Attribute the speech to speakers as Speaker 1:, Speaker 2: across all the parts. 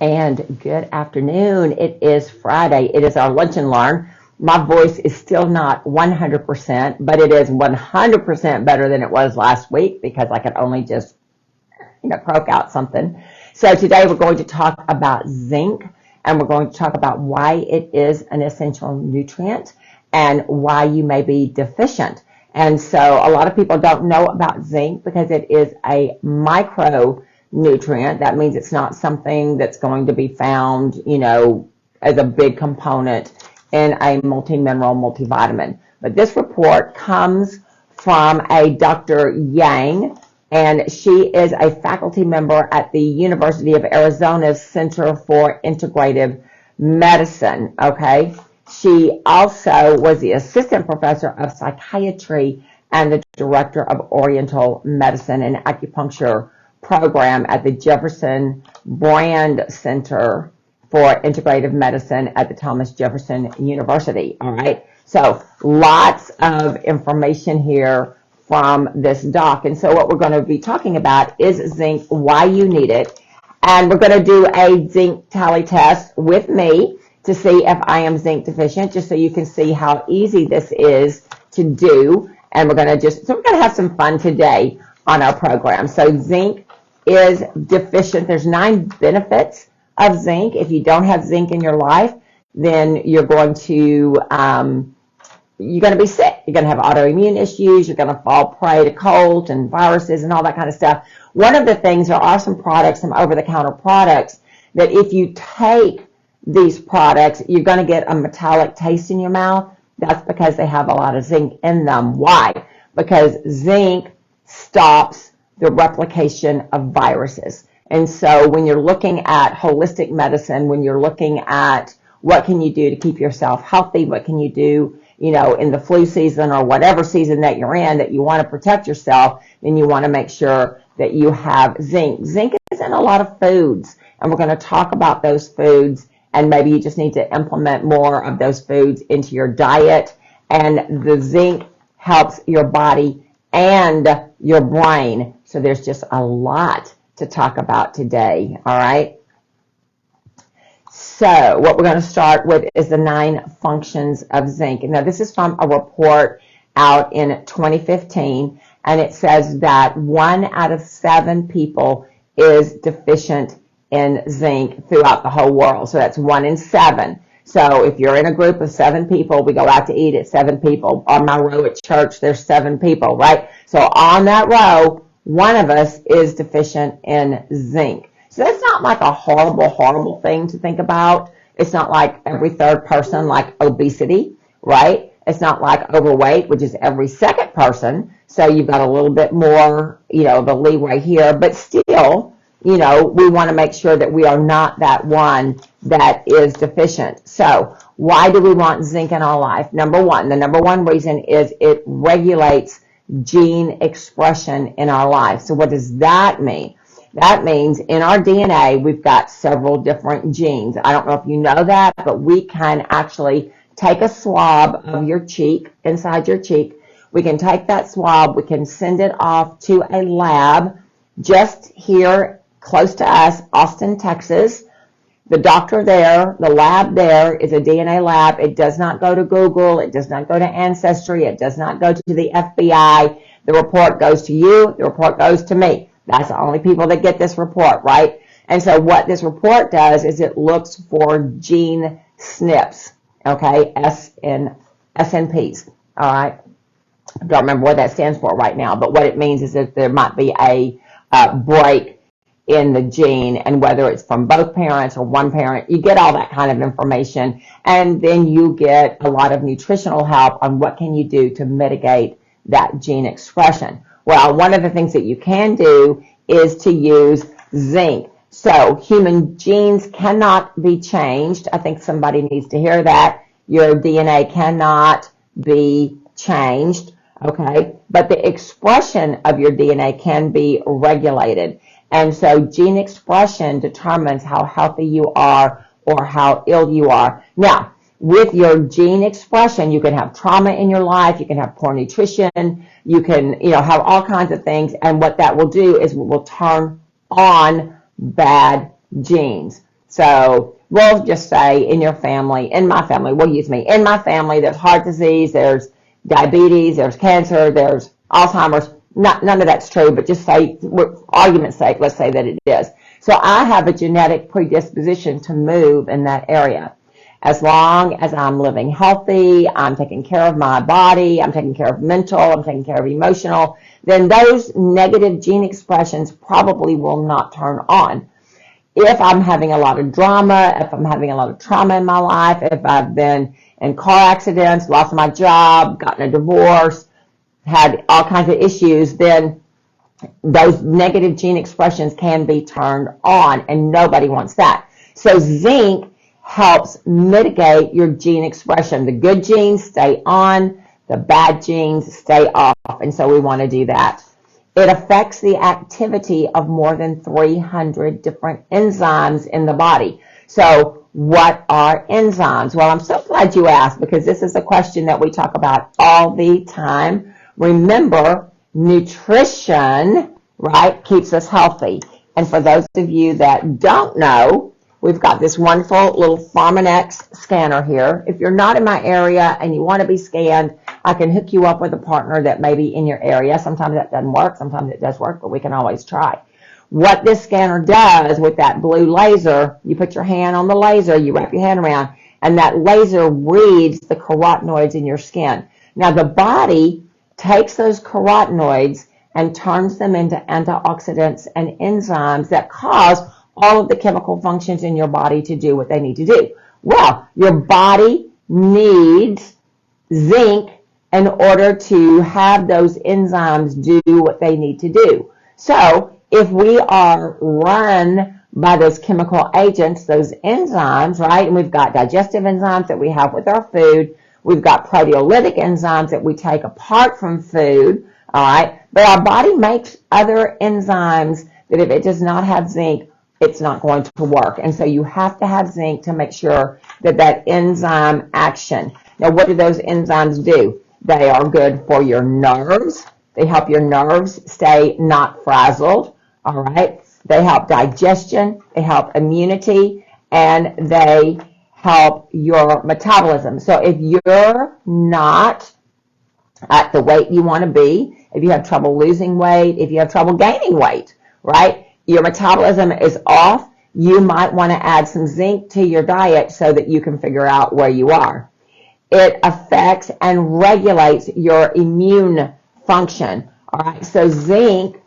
Speaker 1: And good afternoon. It is Friday. It is our lunch and learn. My voice is still not 100%, but it is 100% better than it was last week because I could only just, croak out something. So today we're going to talk about zinc, and we're going to talk about why it is an essential nutrient and why you may be deficient. And so a lot of people don't know about zinc because it is a micronutrient. That means it's not something that's going to be found, as a big component in a multi-mineral multivitamin. But this report comes from a Dr. Yang, and she is a faculty member at the University of Arizona's Center for Integrative Medicine, okay? She also was the assistant professor of psychiatry and the director of Oriental Medicine and Acupuncture program at the Jefferson Brand Center for Integrative Medicine at the Thomas Jefferson University, all right? So lots of information here from this doc. And so what we're going to be talking about is zinc, why you need it. And we're going to do a zinc tally test with me to see if I am zinc deficient, just so you can see how easy this is to do. And we're going to have some fun today on our program. So zinc is deficient. There's 9 benefits of zinc. If you don't have zinc in your life, then you're going to be sick. You're going to have autoimmune issues. You're going to fall prey to colds and viruses and all that kind of stuff. One of the things, there are some products, some over-the-counter products, that if you take these products, you're going to get a metallic taste in your mouth. That's because they have a lot of zinc in them. Why? Because zinc stops the replication of viruses. And so when you're looking at holistic medicine, when you're looking at what can you do to keep yourself healthy, what can you do, in the flu season or whatever season that you're in that you want to protect yourself, then you want to make sure that you have zinc. Zinc is in a lot of foods, and we're going to talk about those foods, and maybe you just need to implement more of those foods into your diet. And the zinc helps your body and your brain. So there's just a lot to talk about today, all right? So what we're going to start with is the 9 functions of zinc. Now, this is from a report out in 2015, and it says that 1 out of 7 people is deficient in zinc throughout the whole world. So that's 1 in 7. So if you're in a group of 7 people, we go out to eat at 7 people. On my row at church, there's 7 people, right? So on that row, one of us is deficient in zinc. So that's not like a horrible thing to think about. It's not like every 3rd person, like obesity, right? It's not like overweight, which is every 2nd person. So you've got a little bit more, the leeway here. But still, we want to make sure that we are not that one that is deficient. So why do we want zinc in our life? The number one reason is it regulates gene expression in our life. So what does that mean? That means in our DNA, we've got several different genes. I don't know if you know that, but we can actually take a swab of your cheek, inside your cheek. We can take that swab, we can send it off to a lab just here close to us, Austin, Texas. The doctor there, the lab there is a DNA lab. It does not go to Google. It does not go to Ancestry. It does not go to the FBI. The report goes to you. The report goes to me. That's the only people that get this report, right? And so what this report does is it looks for gene SNPs, okay, SNPs, all right? I don't remember what that stands for right now, but what it means is that there might be a break in the gene, and whether it's from both parents or one parent, you get all that kind of information, and then you get a lot of nutritional help on what can you do to mitigate that gene expression. Well, one of the things that you can do is to use zinc. So human genes cannot be changed. I think somebody needs to hear that. Your DNA cannot be changed, okay? But the expression of your DNA can be regulated. And so gene expression determines how healthy you are or how ill you are. Now, with your gene expression, you can have trauma in your life, you can have poor nutrition, you can, have all kinds of things, and what that will do is it will turn on bad genes. So we'll just say in your family, in my family, we'll use me. In my family, there's heart disease, there's diabetes, there's cancer, there's Alzheimer's. None of that's true, but just say, for argument's sake, let's say that it is. So I have a genetic predisposition to move in that area. As long as I'm living healthy, I'm taking care of my body, I'm taking care of mental, I'm taking care of emotional, then those negative gene expressions probably will not turn on. If I'm having a lot of drama, if I'm having a lot of trauma in my life, if I've been in car accidents, lost my job, gotten a divorce, had all kinds of issues, then those negative gene expressions can be turned on, and nobody wants that. So zinc helps mitigate your gene expression. The good genes stay on, the bad genes stay off, and so we want to do that. It affects the activity of more than 300 different enzymes in the body. So what are enzymes? Well, I'm so glad you asked, because this is a question that we talk about all the time. Remember, nutrition, right, keeps us healthy. And for those of you that don't know, we've got this wonderful little Pharmanex scanner here. If you're not in my area and you want to be scanned, I can hook you up with a partner that may be in your area. Sometimes that doesn't work. Sometimes it does work, but we can always try. What this scanner does with that blue laser, you put your hand on the laser, you wrap your hand around, and that laser reads the carotenoids in your skin. Now, the body takes those carotenoids and turns them into antioxidants and enzymes that cause all of the chemical functions in your body to do what they need to do. Well, your body needs zinc in order to have those enzymes do what they need to do. So if we are run by those chemical agents, those enzymes, right, and we've got digestive enzymes that we have with our food, we've got proteolytic enzymes that we take apart from food, all right, but our body makes other enzymes that if it does not have zinc, it's not going to work. And so you have to have zinc to make sure that that enzyme action. Now, what do those enzymes do? They are good for your nerves. They help your nerves stay not frazzled, all right? They help digestion, they help immunity, and they help your metabolism. So if you're not at the weight you want to be, if you have trouble losing weight, if you have trouble gaining weight, right? Your metabolism is off, you might want to add some zinc to your diet so that you can figure out where you are. It affects and regulates your immune function. All right, so zinc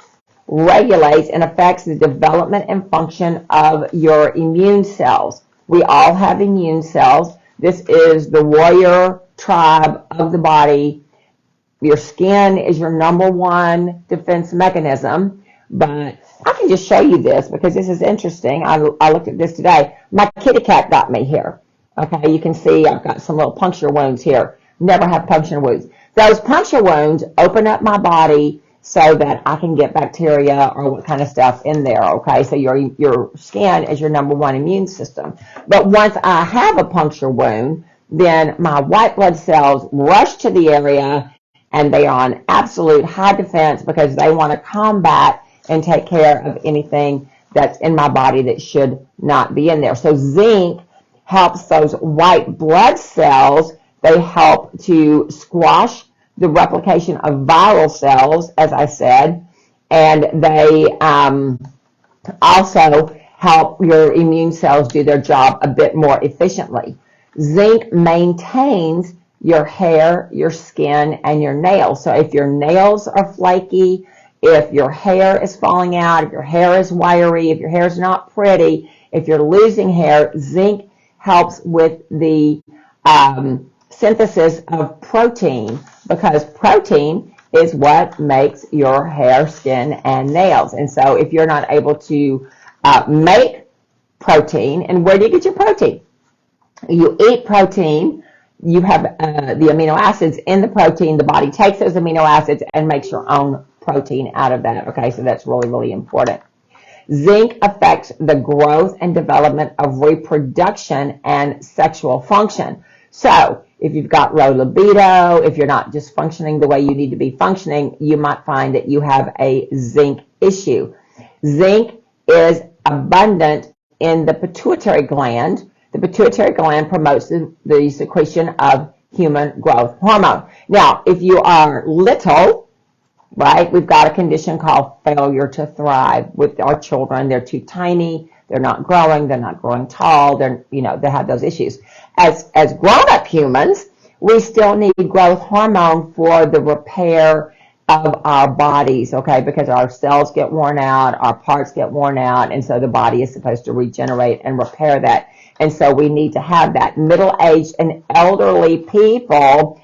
Speaker 1: regulates and affects the development and function of your immune cells. We all have immune cells. This is the warrior tribe of the body. Your skin is your number one defense mechanism, but I can just show you this because this is interesting. I looked at this today. My kitty cat got me here. Okay, you can see I've got some little puncture wounds here. Never have puncture wounds. Those puncture wounds open up my body so that I can get bacteria or what kind of stuff in there, okay? So your skin is your number one immune system. But once I have a puncture wound, then my white blood cells rush to the area and they are on absolute high defense because they want to combat and take care of anything that's in my body that should not be in there. So zinc helps those white blood cells. They help to squash the replication of viral cells, as I said, and they also help your immune cells do their job a bit more efficiently. Zinc maintains your hair, your skin, and your nails. So if your nails are flaky, if your hair is falling out, if your hair is wiry, if your hair is not pretty, if you're losing hair, zinc helps with the synthesis of protein, because protein is what makes your hair, skin, and nails. And so if you're not able to make protein, and where do you get your protein? You eat protein, you have the amino acids in the protein, the body takes those amino acids and makes your own protein out of that, okay? So that's really, really important. Zinc affects the growth and development of reproduction and sexual function. So if you've got low libido, if you're not just functioning the way you need to be functioning, you might find that you have a zinc issue. Zinc is abundant in the pituitary gland. The pituitary gland promotes the secretion of human growth hormone. Now, if you are little, right, we've got a condition called failure to thrive with our children. They're too tiny. They're not growing tall. They have those issues. As grown-up humans, we still need growth hormone for the repair of our bodies, okay, because our cells get worn out, our parts get worn out, and so the body is supposed to regenerate and repair that. And so we need to have that. Middle-aged and elderly people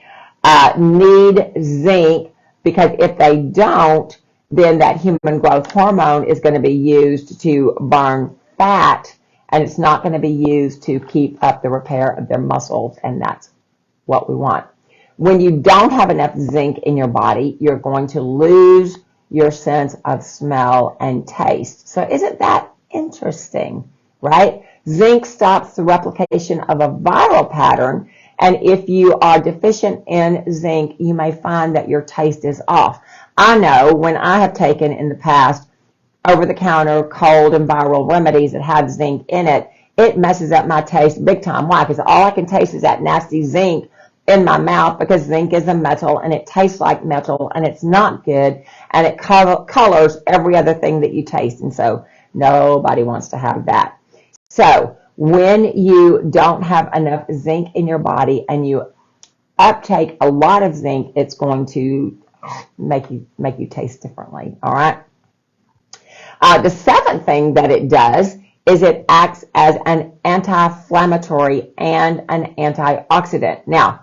Speaker 1: need zinc, because if they don't, then that human growth hormone is going to be used to burn fat, and it's not going to be used to keep up the repair of their muscles, and that's what we want. When you don't have enough zinc in your body, you're going to lose your sense of smell and taste. So isn't that interesting, right? Zinc stops the replication of a viral pattern, and if you are deficient in zinc, you may find that your taste is off. I know when I have taken in the past over-the-counter cold and viral remedies that have zinc in it, it messes up my taste big time. Why? Because all I can taste is that nasty zinc in my mouth, because zinc is a metal and it tastes like metal and it's not good, and it colors every other thing that you taste, and so nobody wants to have that. So when you don't have enough zinc in your body and you uptake a lot of zinc, it's going to make you taste differently, all right? The second thing that it does is it acts as an anti-inflammatory and an antioxidant. Now,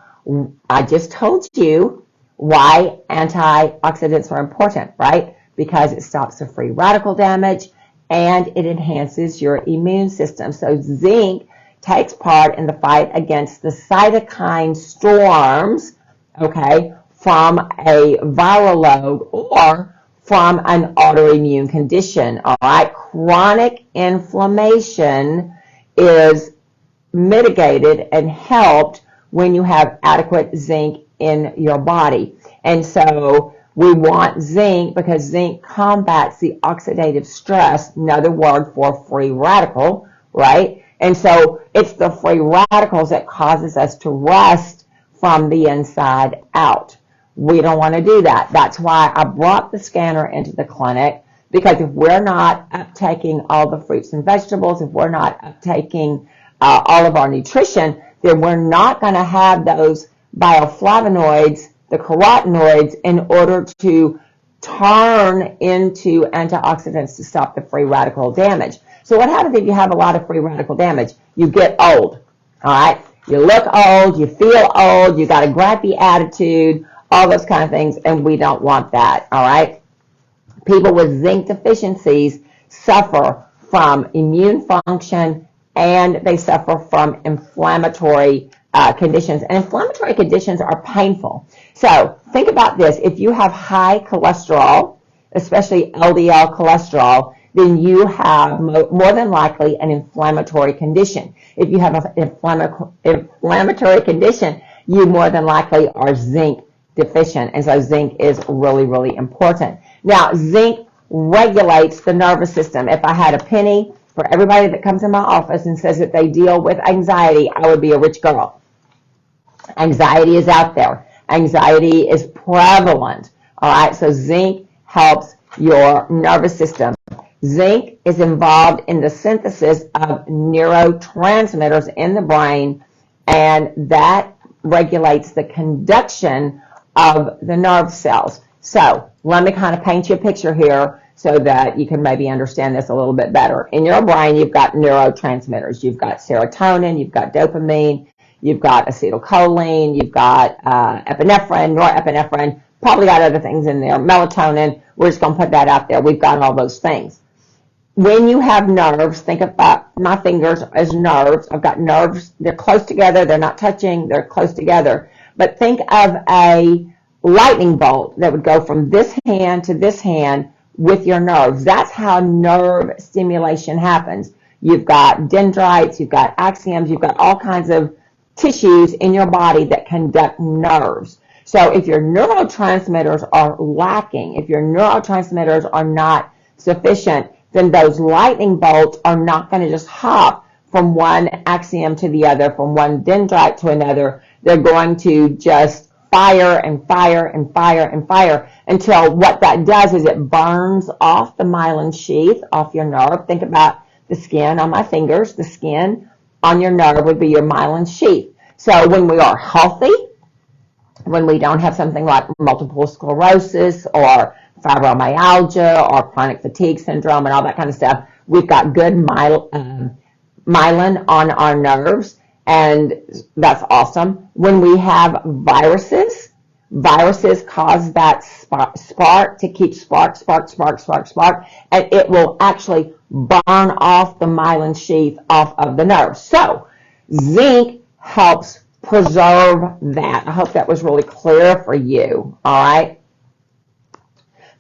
Speaker 1: I just told you why antioxidants are important, right? Because it stops the free radical damage and it enhances your immune system. So zinc takes part in the fight against the cytokine storms, okay, from a viral load or from an autoimmune condition, all right? Chronic inflammation is mitigated and helped when you have adequate zinc in your body. And so we want zinc because zinc combats the oxidative stress, another word for free radical, right? And so it's the free radicals that causes us to rust from the inside out. We don't want to do that. That's why I brought the scanner into the clinic, because if we're not uptaking all the fruits and vegetables, if we're not uptaking all of our nutrition, then we're not going to have those bioflavonoids, the carotenoids, in order to turn into antioxidants to stop the free radical damage. So what happens if you have a lot of free radical damage? You get old, all right? You look old, you feel old, you got a grumpy attitude, all those kind of things, and we don't want that, all right? People with zinc deficiencies suffer from immune function, and they suffer from inflammatory conditions. And inflammatory conditions are painful. So think about this. If you have high cholesterol, especially LDL cholesterol, then you have more than likely an inflammatory condition. If you have an inflammatory condition, you more than likely are zinc deficient. And so zinc is really, really important. Now, zinc regulates the nervous system. If I had a penny for everybody that comes in my office and says that they deal with anxiety, I would be a rich girl. Anxiety is out there. Anxiety is prevalent. All right, so zinc helps your nervous system. Zinc is involved in the synthesis of neurotransmitters in the brain, and that regulates the conduction of the nerve cells. So let me kind of paint you a picture here so that you can maybe understand this a little bit better. In your brain, you've got neurotransmitters. You've got serotonin, you've got dopamine, you've got acetylcholine, you've got epinephrine, norepinephrine, probably got other things in there, melatonin. We're just going to put that out there. We've got all those things. When you have nerves, think about my fingers as nerves. I've got nerves. They're close together. They're not touching. They're close together. But think of a lightning bolt that would go from this hand to this hand with your nerves. That's how nerve stimulation happens. You've got dendrites, you've got axons, you've got all kinds of tissues in your body that conduct nerves. So if your neurotransmitters are lacking, if your neurotransmitters are not sufficient, then those lightning bolts are not going to just hop from one axiom to the other, from one dendrite to another. They're going to just fire and fire and fire and fire until what that does is it burns off the myelin sheath off your nerve. Think about the skin on my fingers. The skin on your nerve would be your myelin sheath. So when we are healthy, when we don't have something like multiple sclerosis or fibromyalgia or chronic fatigue syndrome and all that kind of stuff, we've got good myelin on our nerves, and that's awesome. When we have viruses cause that spark to keep spark, and it will actually burn off the myelin sheath off of the nerve. So zinc helps preserve that. I hope that was really clear for you, all right?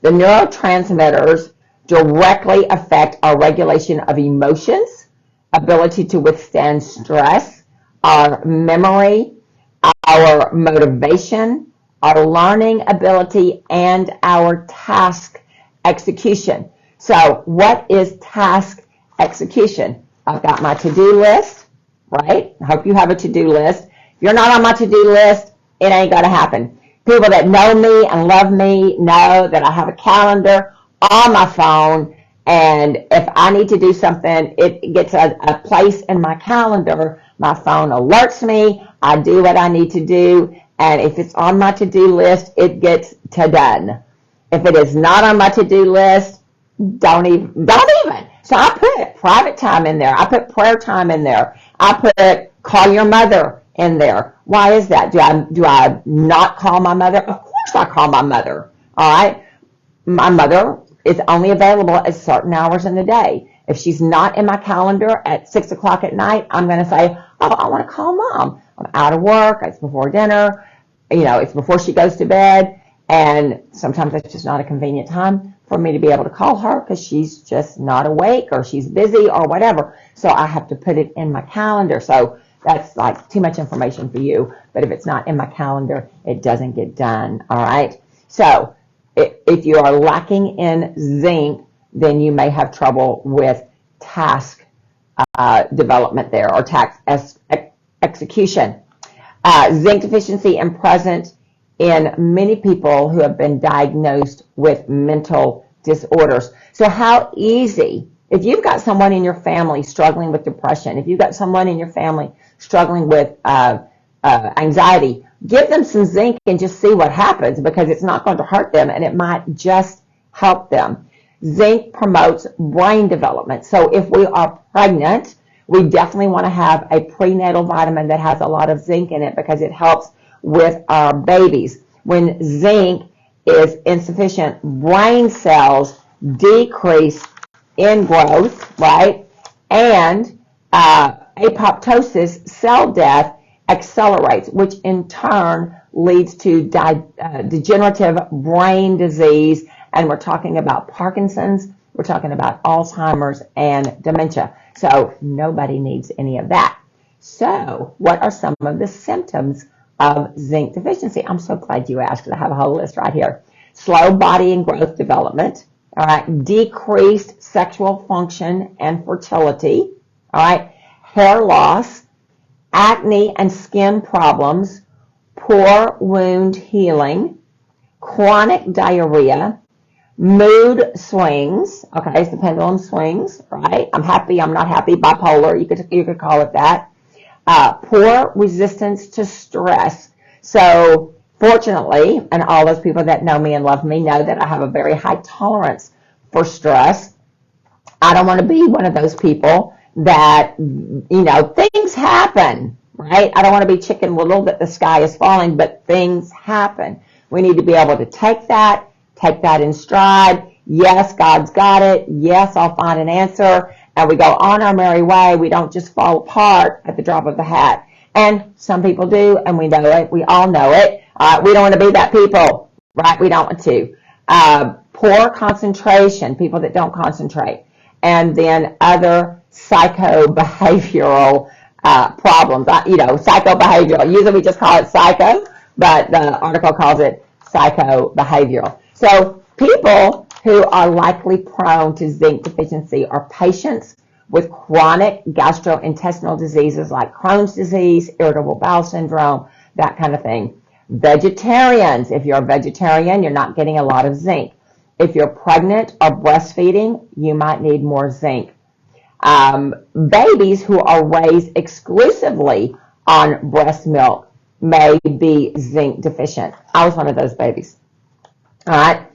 Speaker 1: The neurotransmitters directly affect our regulation of emotions, ability to withstand stress, our memory, our motivation, our learning ability, and our task execution. So what is task execution? I've got my to-do list, right? I hope you have a to-do list. If you're not on my to-do list, it ain't going to happen. People that know me and love me know that I have a calendar on my phone, and if I need to do something, it gets a place in my calendar. My phone alerts me. I do what I need to do, and if it's on my to-do list, it gets done. If it is not on my to-do list, don't even. So I put private time in there. I put prayer time in there. I put call your mother in there. Why is that? Do I not call my mother? Of course I call my mother. All right. My mother is only available at certain hours in the day. If she's not in my calendar at 6 o'clock at night, I'm going to say, oh, I want to call mom. I'm out of work. It's before dinner. It's before she goes to bed. And sometimes it's just not a convenient time for me to be able to call her because she's just not awake or she's busy or whatever. So I have to put it in my calendar. So that's like too much information for you. But if it's not in my calendar, it doesn't get done. All right. So if you are lacking in zinc, then you may have trouble with task development there or task execution. Zinc deficiency is present in many people who have been diagnosed with mental disorders. So how easy, if you've got someone in your family struggling with depression, if you've got someone in your family struggling with anxiety, give them some zinc and just see what happens, because it's not going to hurt them and it might just help them. Zinc promotes brain development. So if we are pregnant, we definitely want to have a prenatal vitamin that has a lot of zinc in it because it helps with our babies. When zinc is insufficient, brain cells decrease in growth, right? And apoptosis, cell death, accelerates, which in turn leads to degenerative brain disease. And we're talking about Parkinson's, we're talking about Alzheimer's and dementia. So nobody needs any of that. So what are some of the symptoms of zinc deficiency? I'm so glad you asked. I have a whole list right here. Slow body and growth development. All right. Decreased sexual function and fertility. All right. Hair loss, acne and skin problems, poor wound healing, chronic diarrhea, mood swings. Okay, so the pendulum swings, right? I'm happy, I'm not happy, bipolar, you could call it that. Poor resistance to stress. So fortunately, and all those people that know me and love me know that I have a very high tolerance for stress. I don't want to be one of those people that, things happen, right? I don't want to be Chicken Little that the sky is falling, but things happen. We need to be able to take that in stride. Yes, God's got it. Yes, I'll find an answer. And we go on our merry way. We don't just fall apart at the drop of a hat. And some people do, and we know it. We all know it. We don't want to be that people, right? We don't want to. Poor concentration, people that don't concentrate. And then other psychobehavioral problems. Psychobehavioral. Usually we just call it psycho, but the article calls it psychobehavioral. So people who are likely prone to zinc deficiency are patients with chronic gastrointestinal diseases like Crohn's disease, irritable bowel syndrome, that kind of thing. Vegetarians, if you're a vegetarian, you're not getting a lot of zinc. If you're pregnant or breastfeeding, you might need more zinc. Babies who are raised exclusively on breast milk may be zinc deficient. I was one of those babies. All right.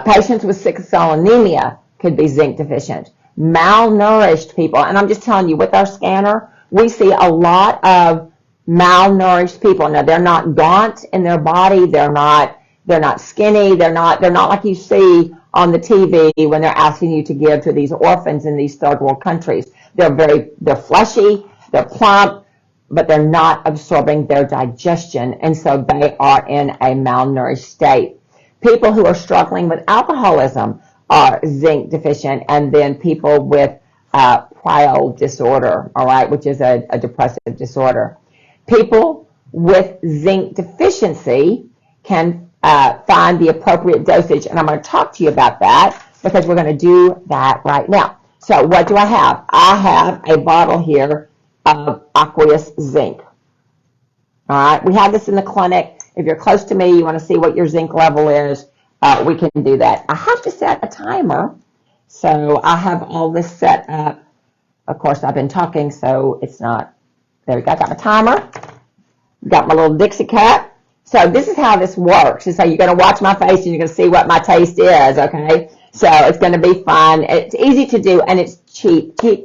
Speaker 1: Patients with sickle cell anemia could be zinc deficient. Malnourished people, and I'm just telling you, with our scanner, we see a lot of malnourished people. Now, they're not gaunt in their body. They're not skinny. They're not like you see on the TV when they're asking you to give to these orphans in these third world countries. They're fleshy, they're plump, but they're not absorbing their digestion, and so they are in a malnourished state. People who are struggling with alcoholism are zinc deficient, and then people with priol disorder, all right, which is a depressive disorder. People with zinc deficiency can find the appropriate dosage, and I'm going to talk to you about that because we're going to do that right now. So what do I have? I have a bottle here of aqueous zinc. All right, we have this in the clinic. If you're close to me, you want to see what your zinc level is, we can do that. I have to set a timer, so I have all this set up. Of course, I've been talking, so it's not. There we go. I got my timer. Got my little Dixie cup. So this is how this works. So you're going to watch my face and you're going to see what my taste is, okay? So it's going to be fun. It's easy to do, and it's cheap to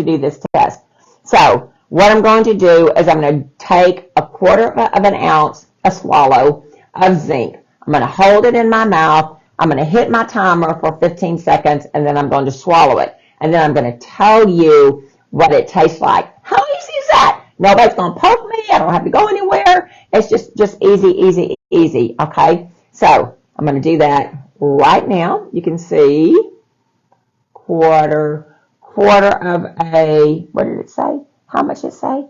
Speaker 1: do this test. So what I'm going to do is I'm going to take a quarter of an ounce, a swallow of zinc. I'm going to hold it in my mouth. I'm going to hit my timer for 15 seconds, and then I'm going to swallow it. And then I'm going to tell you what it tastes like. How easy is that? Nobody's going to poke me. I don't have to go anywhere. It's just easy, okay? So I'm going to do that right now. You can see quarter of a, what did it say? How much did it say?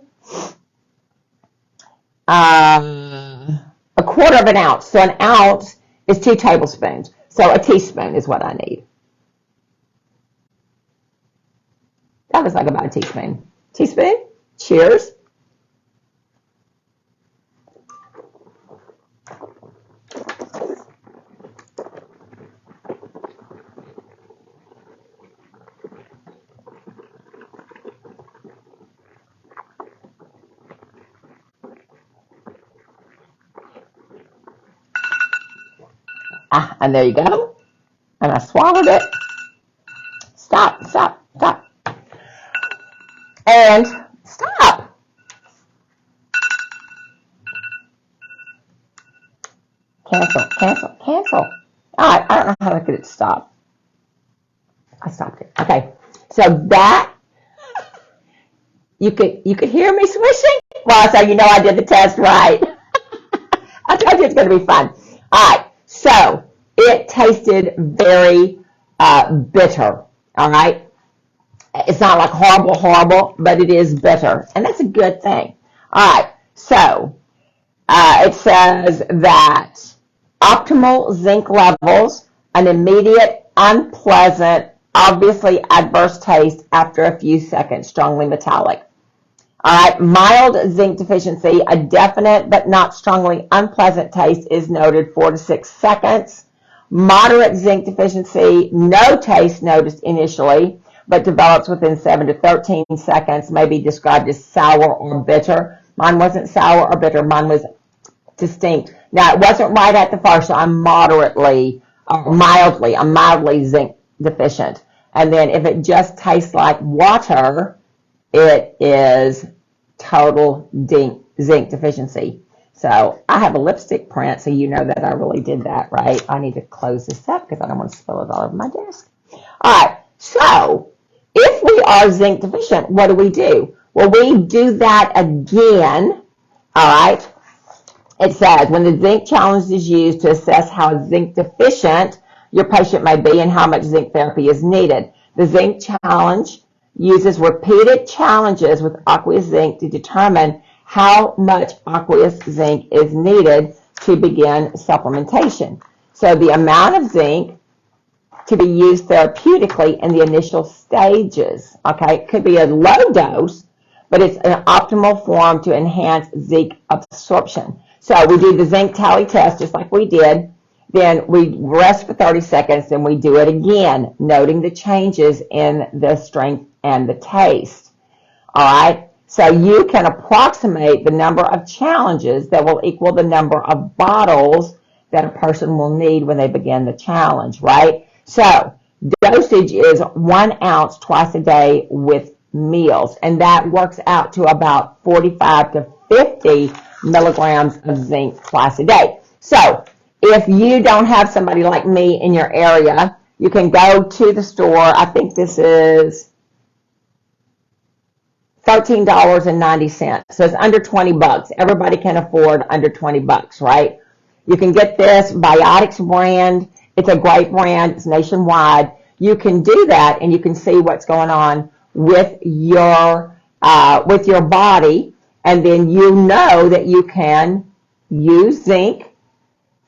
Speaker 1: A quarter of an ounce. So an ounce is 2 tablespoons. So a teaspoon is what I need. That looks like about a teaspoon. Teaspoon? Cheers. And there you go. And I swallowed it. Stop. And stop. Cancel. All right, I don't know how to get it to stop. I stopped it. Okay, so that, you could hear me swishing? Well, so you know I did the test right. I told you it's going to be fun. All right, so it tasted very bitter, all right? It's not like horrible, but it is bitter, and that's a good thing. All right, so it says that optimal zinc levels, an immediate, unpleasant, obviously adverse taste after a few seconds, strongly metallic. All right, mild zinc deficiency, a definite but not strongly unpleasant taste is noted 4 to 6 seconds. Moderate zinc deficiency, no taste noticed initially, but develops within 7 to 13 seconds, may be described as sour or bitter. Mine wasn't sour or bitter, mine was distinct. Now, it wasn't right at the first, so I'm mildly zinc deficient. And then if it just tastes like water, it is total zinc deficiency. So I have a lipstick print, so you know that I really did that, right? I need to close this up because I don't want to spill it all over my desk. All right, so if we are zinc deficient, what do? Well, we do that again, all right? It says, when the zinc challenge is used to assess how zinc deficient your patient may be and how much zinc therapy is needed. The zinc challenge uses repeated challenges with aqueous zinc to determine how much aqueous zinc is needed to begin supplementation. So the amount of zinc to be used therapeutically in the initial stages. Okay, it could be a low dose, but it's an optimal form to enhance zinc absorption. So we do the zinc tally test just like we did. Then we rest for 30 seconds, and we do it again, noting the changes in the strength and the taste. All right? So you can approximate the number of challenges that will equal the number of bottles that a person will need when they begin the challenge, right? So dosage is 1 ounce twice a day with meals, and that works out to about 45 to 50 milligrams of zinc twice a day. So if you don't have somebody like me in your area, you can go to the store. I think this is $13.90. So it's under 20 bucks. Everybody can afford under 20 bucks, right? You can get this Biotics brand. It's a great brand. It's nationwide. You can do that, and you can see what's going on with your body, and then you know that you can use zinc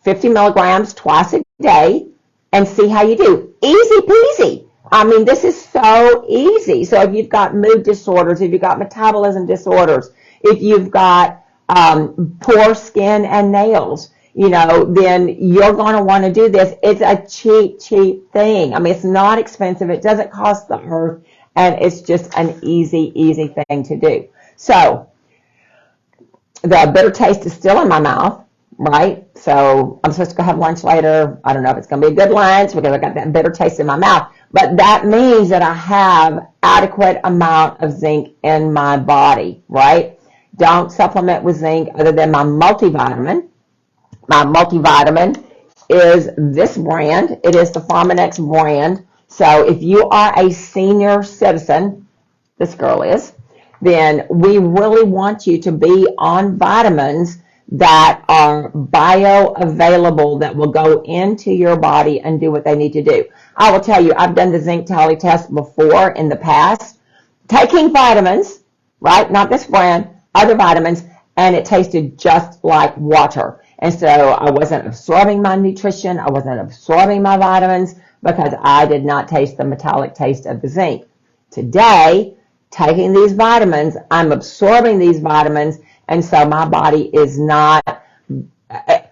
Speaker 1: 50 milligrams twice a day and see how you do. Easy peasy. I mean, this is so easy. So if you've got mood disorders, if you've got metabolism disorders, if you've got poor skin and nails, then you're going to want to do this. It's a cheap thing. I mean, it's not expensive. It doesn't cost the earth, and it's just an easy thing to do. So the bitter taste is still in my mouth, right? So I'm supposed to go have lunch later. I don't know if it's going to be a good lunch because I got that bitter taste in my mouth. But that means that I have adequate amount of zinc in my body, right? Don't supplement with zinc other than my multivitamin. My multivitamin is this brand. It is the Pharmanex brand. So if you are a senior citizen, this girl is, then we really want you to be on vitamins that are bioavailable, that will go into your body and do what they need to do. I will tell you, I've done the zinc tally test before in the past, taking vitamins, right? Not this brand, other vitamins, and it tasted just like water. And so I wasn't absorbing my nutrition, I wasn't absorbing my vitamins because I did not taste the metallic taste of the zinc. Today, taking these vitamins, I'm absorbing these vitamins, and so my body is not,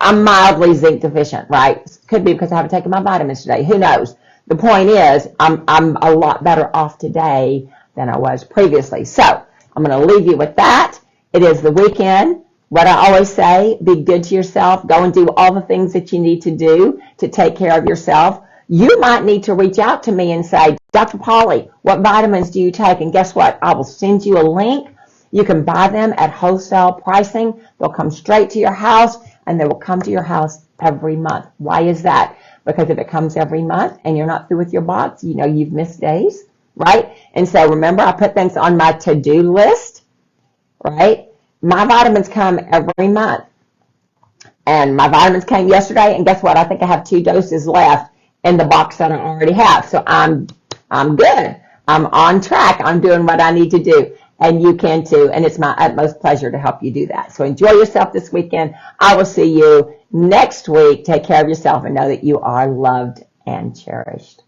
Speaker 1: I'm mildly zinc deficient, right? Could be because I haven't taken my vitamins today. Who knows? The point is, I'm a lot better off today than I was previously. So I'm going to leave you with that. It is the weekend. What I always say, be good to yourself. Go and do all the things that you need to do to take care of yourself. You might need to reach out to me and say, Dr. Polly, what vitamins do you take? And guess what? I will send you a link. You can buy them at wholesale pricing. They'll come straight to your house, and they will come to your house every month. Why is that? Because if it comes every month and you're not through with your box, you've missed days, right? And so remember, I put things on my to-do list, right? My vitamins come every month. And my vitamins came yesterday, and guess what? I think I have 2 doses left in the box that I already have. So I'm good. I'm on track. I'm doing what I need to do. And you can too. And it's my utmost pleasure to help you do that. So enjoy yourself this weekend. I will see you next week. Take care of yourself and know that you are loved and cherished.